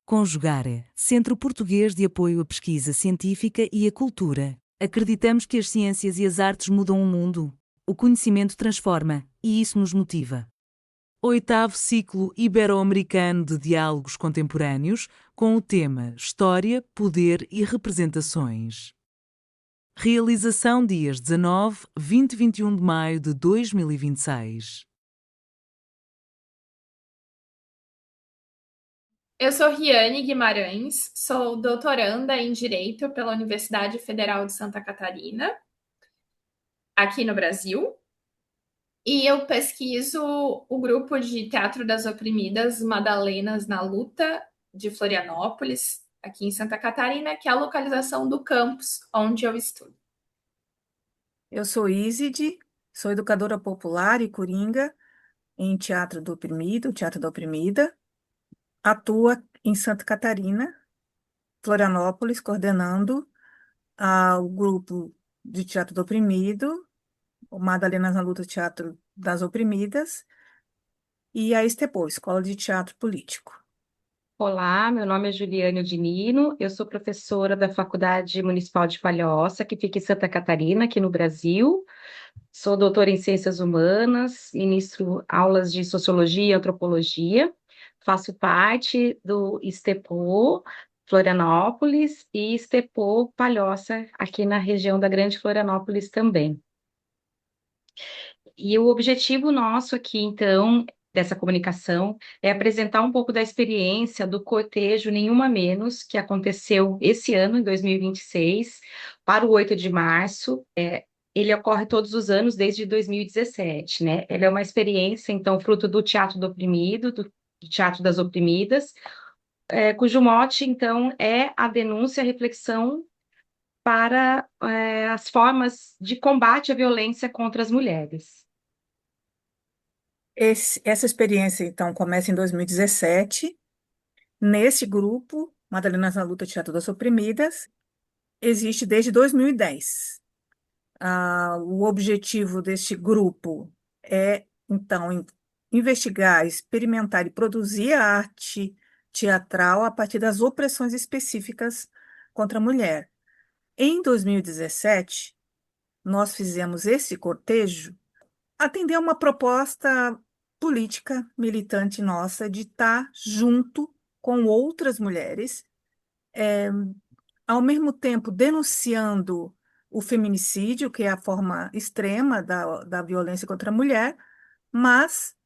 Conjugare, Centro Português de Apoio à Pesquisa Científica e à Cultura. Acreditamos que as ciências e as artes mudam o mundo. O conhecimento transforma, e isso nos motiva. Oitavo ciclo ibero-americano de diálogos contemporâneos, com o tema História, Poder e Representações. Realização dias 19, 20 e 21 de maio de 2026. Eu sou Riane Guimarães, sou doutoranda em Direito pela Universidade Federal de Santa Catarina, aqui no Brasil, e eu pesquiso o grupo de Teatro das Oprimidas Madalenas na Luta de Florianópolis, aqui em Santa Catarina, que é a localização do campus onde eu estudo. Eu sou Iside, sou educadora popular e coringa em Teatro do Oprimido, Teatro da Oprimida. Atuo em Santa Catarina, Florianópolis, coordenando o grupo de Teatro do Oprimido, o Madalenas na Luta Teatro das Oprimidas, e a Estepô, Escola de Teatro Político. Olá, meu nome é Juliane Odinino, eu sou professora da Faculdade Municipal de Palhoça, que fica em Santa Catarina, aqui no Brasil. Sou doutora em Ciências Humanas, ministro aulas de Sociologia e Antropologia. Faço parte do Estepô Florianópolis e Estepô Palhoça, aqui na região da Grande Florianópolis também. E o objetivo nosso aqui, então, dessa comunicação, é apresentar um pouco da experiência do cortejo Nenhuma Menos, que aconteceu esse ano, em 2026, para o 8 de março. Ele ocorre todos os anos desde 2017, né? Ele é uma experiência, então, fruto do Teatro do Oprimido, do Teatro das Oprimidas, cujo mote, então, é a denúncia, a reflexão para as formas de combate à violência contra as mulheres. Essa experiência, então, começa em 2017. Nesse grupo, Madalenas na Luta Teatro das Oprimidas, existe desde 2010. O objetivo deste grupo é, então, investigar, experimentar e produzir a arte teatral a partir das opressões específicas contra a mulher. Em 2017, nós fizemos esse cortejo atender a uma proposta política militante nossa de estar junto com outras mulheres, ao mesmo tempo denunciando o feminicídio, que é a forma extrema da violência contra a mulher, mas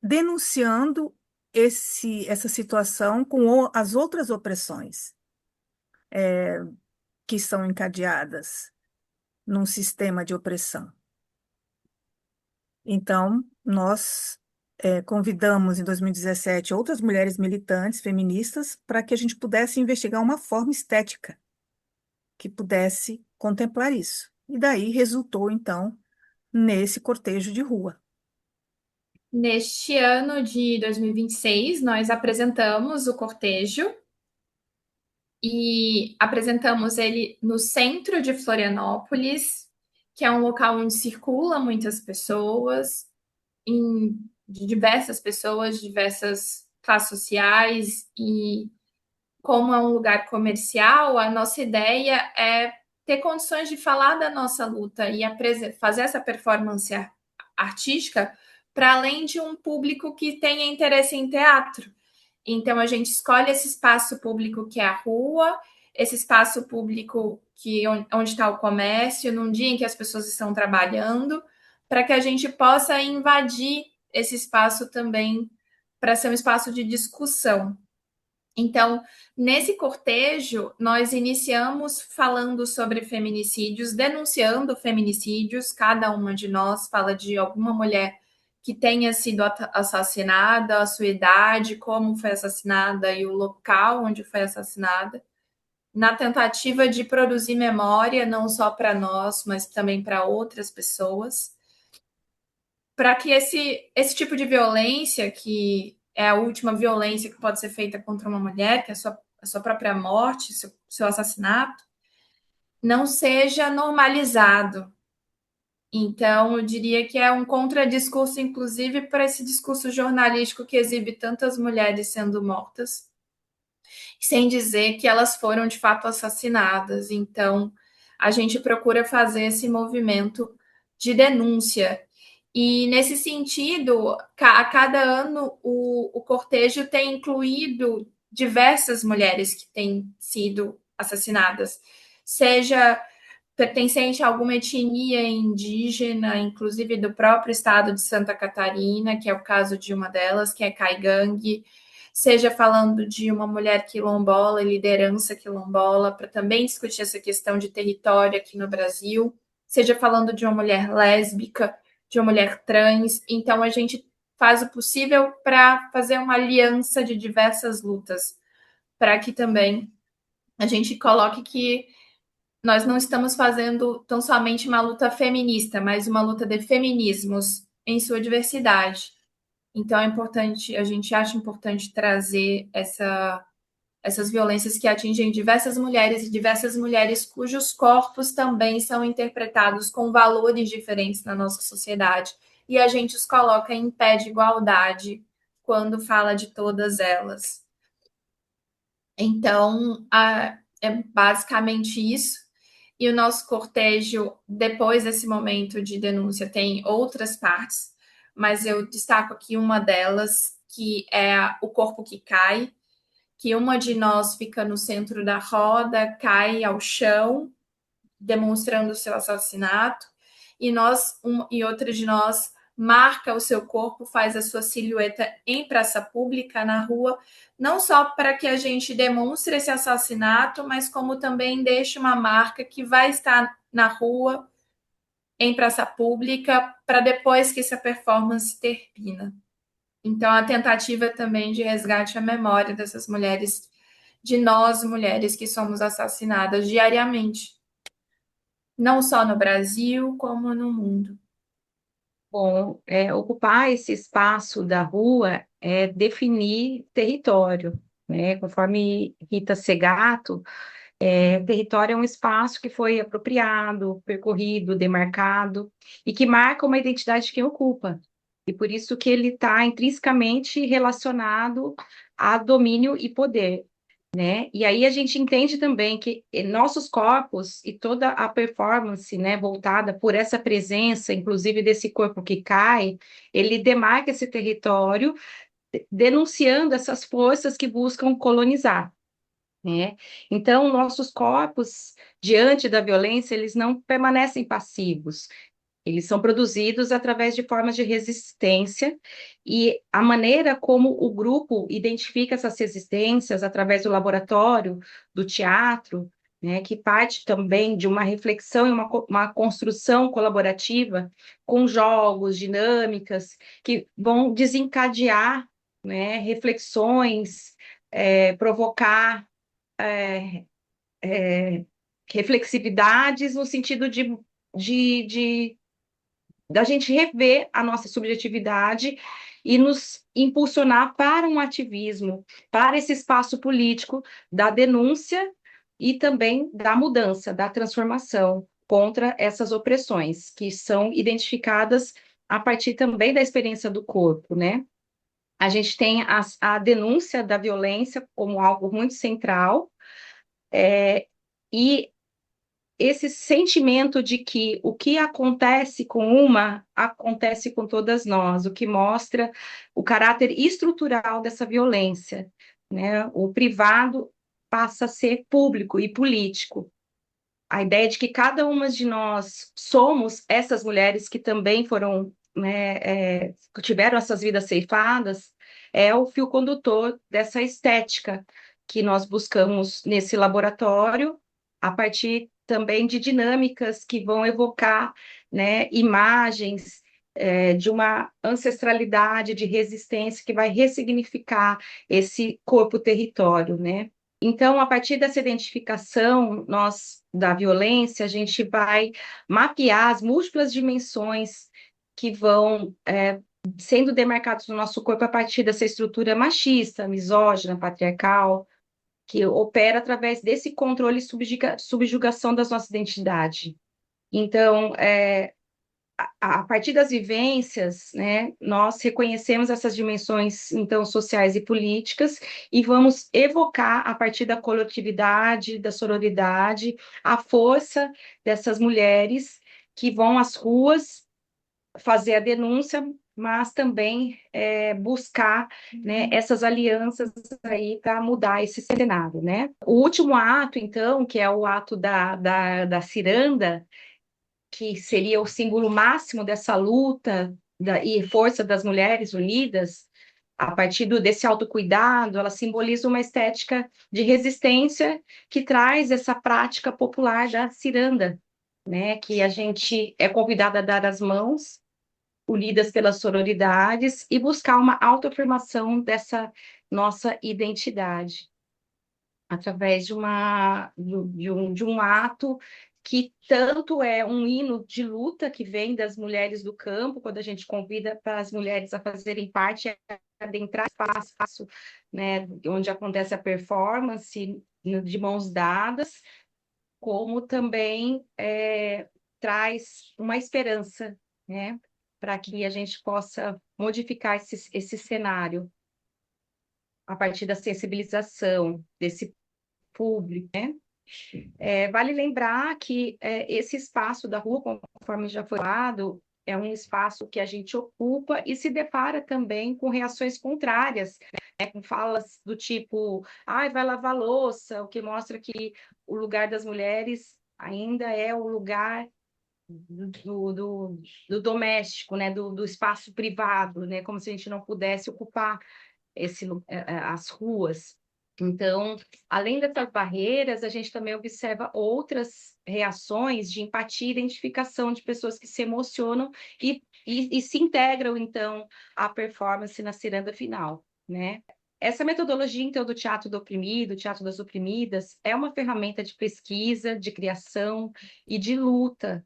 denunciando essa situação com as outras opressões que são encadeadas num sistema de opressão. Então, nós convidamos em 2017 outras mulheres militantes feministas para que a gente pudesse investigar uma forma estética que pudesse contemplar isso. E daí resultou, então, nesse cortejo de rua. Neste ano de 2026, nós apresentamos o cortejo e apresentamos ele no centro de Florianópolis, que é um local onde circula muitas pessoas, de diversas pessoas, diversas classes sociais, e como é um lugar comercial, a nossa ideia é ter condições de falar da nossa luta e fazer essa performance artística para além de um público que tenha interesse em teatro. Então, a gente escolhe esse espaço público que é a rua, esse espaço público onde está o comércio, num dia em que as pessoas estão trabalhando, para que a gente possa invadir esse espaço também para ser um espaço de discussão. Então, nesse cortejo, nós iniciamos falando sobre feminicídios, denunciando feminicídios. Cada uma de nós fala de alguma mulher que tenha sido assassinada, a sua idade, como foi assassinada e o local onde foi assassinada, na tentativa de produzir memória, não só para nós, mas também para outras pessoas, para que esse tipo de violência, que é a última violência que pode ser feita contra uma mulher, que é a sua própria morte, seu assassinato, não seja normalizado. Então, eu diria que é um contradiscurso, inclusive, para esse discurso jornalístico que exibe tantas mulheres sendo mortas, sem dizer que elas foram de fato assassinadas. Então, a gente procura fazer esse movimento de denúncia. E, nesse sentido, a cada ano, o cortejo tem incluído diversas mulheres que têm sido assassinadas, seja pertencente a alguma etnia indígena, inclusive do próprio estado de Santa Catarina, que é o caso de uma delas, que é Caigangue, seja falando de uma mulher quilombola e liderança quilombola, para também discutir essa questão de território aqui no Brasil, seja falando de uma mulher lésbica, de uma mulher trans. Então, a gente faz o possível para fazer uma aliança de diversas lutas, para que também a gente coloque que nós não estamos fazendo tão somente uma luta feminista, mas uma luta de feminismos em sua diversidade. Então é importante, a gente acha importante trazer essas violências que atingem diversas mulheres e diversas mulheres cujos corpos também são interpretados com valores diferentes na nossa sociedade. E a gente os coloca em pé de igualdade quando fala de todas elas. Então, é basicamente isso. E o nosso cortejo, depois desse momento de denúncia, tem outras partes, mas eu destaco aqui uma delas, que é o corpo que cai, que uma de nós fica no centro da roda, cai ao chão, demonstrando o seu assassinato, e outra de nós marca o seu corpo, faz a sua silhueta em praça pública, na rua, não só para que a gente demonstre esse assassinato, mas como também deixe uma marca que vai estar na rua, em praça pública, para depois que essa performance termina. Então, a tentativa também de resgate à memória dessas mulheres, de nós mulheres que somos assassinadas diariamente, não só no Brasil, como no mundo. Bom, ocupar esse espaço da rua é definir território, né? Conforme Rita Segato, território é um espaço que foi apropriado, percorrido, demarcado, e que marca uma identidade de quem ocupa. E por isso que ele está intrinsecamente relacionado a domínio e poder, né? E aí a gente entende também que nossos corpos e toda a performance, né, voltada por essa presença, inclusive desse corpo que cai, ele demarca esse território, denunciando essas forças que buscam colonizar, né? Então, nossos corpos, diante da violência, eles não permanecem passivos, eles são produzidos através de formas de resistência, e a maneira como o grupo identifica essas resistências através do laboratório, do teatro, né, que parte também de uma reflexão e uma construção colaborativa com jogos, dinâmicas, que vão desencadear, né, reflexões, provocar reflexividades no sentido de da gente rever a nossa subjetividade e nos impulsionar para um ativismo, para esse espaço político da denúncia e também da mudança, da transformação contra essas opressões, que são identificadas a partir também da experiência do corpo, né? A gente tem a denúncia da violência como algo muito central, e esse sentimento de que o que acontece com uma, acontece com todas nós, o que mostra o caráter estrutural dessa violência, né? O privado passa a ser público e político. A ideia de que cada uma de nós somos essas mulheres que também foram, né, tiveram essas vidas ceifadas, é o fio condutor dessa estética que nós buscamos nesse laboratório, a partir também de dinâmicas que vão evocar, né, imagens de uma ancestralidade, de resistência, que vai ressignificar esse corpo-território, né? Então, a partir dessa identificação da violência, a gente vai mapear as múltiplas dimensões que vão sendo demarcadas no nosso corpo a partir dessa estrutura machista, misógina, patriarcal, que opera através desse controle e subjugação das nossas identidades. Então, a partir das vivências, né, nós reconhecemos essas dimensões, então, sociais e políticas, e vamos evocar, a partir da coletividade, da sororidade, a força dessas mulheres que vão às ruas fazer a denúncia, mas também buscar, né, essas alianças aí para mudar esse cenário, né? O último ato, então, que é o ato da ciranda, que seria o símbolo máximo dessa luta e força das mulheres unidas, a partir desse autocuidado, ela simboliza uma estética de resistência que traz essa prática popular da ciranda, né? Que a gente é convidada a dar as mãos, unidas pelas sororidades, e buscar uma autoafirmação dessa nossa identidade através de um ato que tanto é um hino de luta que vem das mulheres do campo, quando a gente convida para as mulheres a fazerem parte, a adentrar espaço, né, onde acontece a performance, de mãos dadas, como também traz uma esperança, né, para que a gente possa modificar esse cenário a partir da sensibilização desse público, né? Vale lembrar que esse espaço da rua, conforme já foi falado, é um espaço que a gente ocupa e se depara também com reações contrárias, né? Com falas do tipo, ai, vai lavar louça, o que mostra que o lugar das mulheres ainda é o lugar do doméstico, né? Do espaço privado, né? Como se a gente não pudesse ocupar as ruas. Então, além dessas barreiras, a gente também observa outras reações de empatia e identificação de pessoas que se emocionam e se integram, então, à performance na ciranda final, né? Essa metodologia, então, do teatro do oprimido, teatro das oprimidas, é uma ferramenta de pesquisa, de criação e de luta,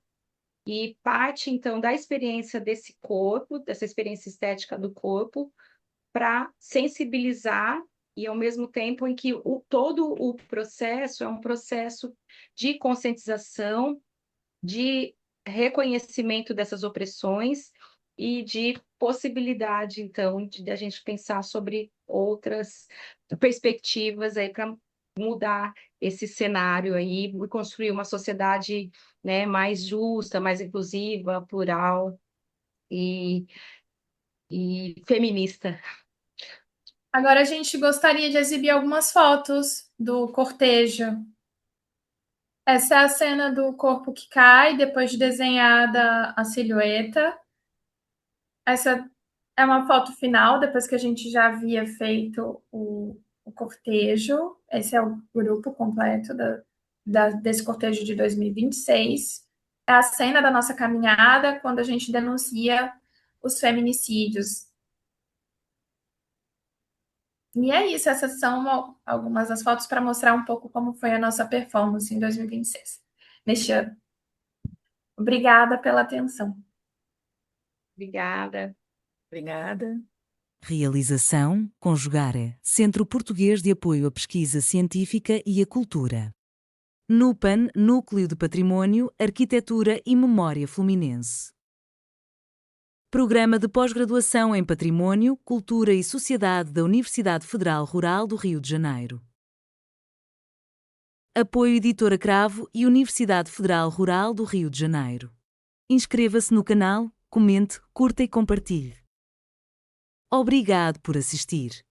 e parte, então, da experiência desse corpo, dessa experiência estética do corpo, para sensibilizar, e ao mesmo tempo em que todo o processo é um processo de conscientização, de reconhecimento dessas opressões e de possibilidade, então, de a gente pensar sobre outras perspectivas aí para mudar esse cenário aí e construir uma sociedade, né, mais justa, mais inclusiva, plural e feminista. Agora a gente gostaria de exibir algumas fotos do cortejo. Essa é a cena do corpo que cai depois de desenhada a silhueta. Essa é uma foto final, depois que a gente já havia feito o cortejo. Esse é o grupo completo desse cortejo de 2026. É a cena da nossa caminhada quando a gente denuncia os feminicídios. E é isso, essas são algumas das fotos para mostrar um pouco como foi a nossa performance em 2026, neste ano. Obrigada pela atenção. Obrigada. Obrigada. Realização: Conjugare, Centro Português de Apoio à Pesquisa Científica e à Cultura. NUPAN, Núcleo de Património, Arquitetura e Memória Fluminense. Programa de Pós-Graduação em Património, Cultura e Sociedade da Universidade Federal Rural do Rio de Janeiro. Apoio Editora Cravo e Universidade Federal Rural do Rio de Janeiro. Inscreva-se no canal, comente, curta e compartilhe. Obrigado por assistir.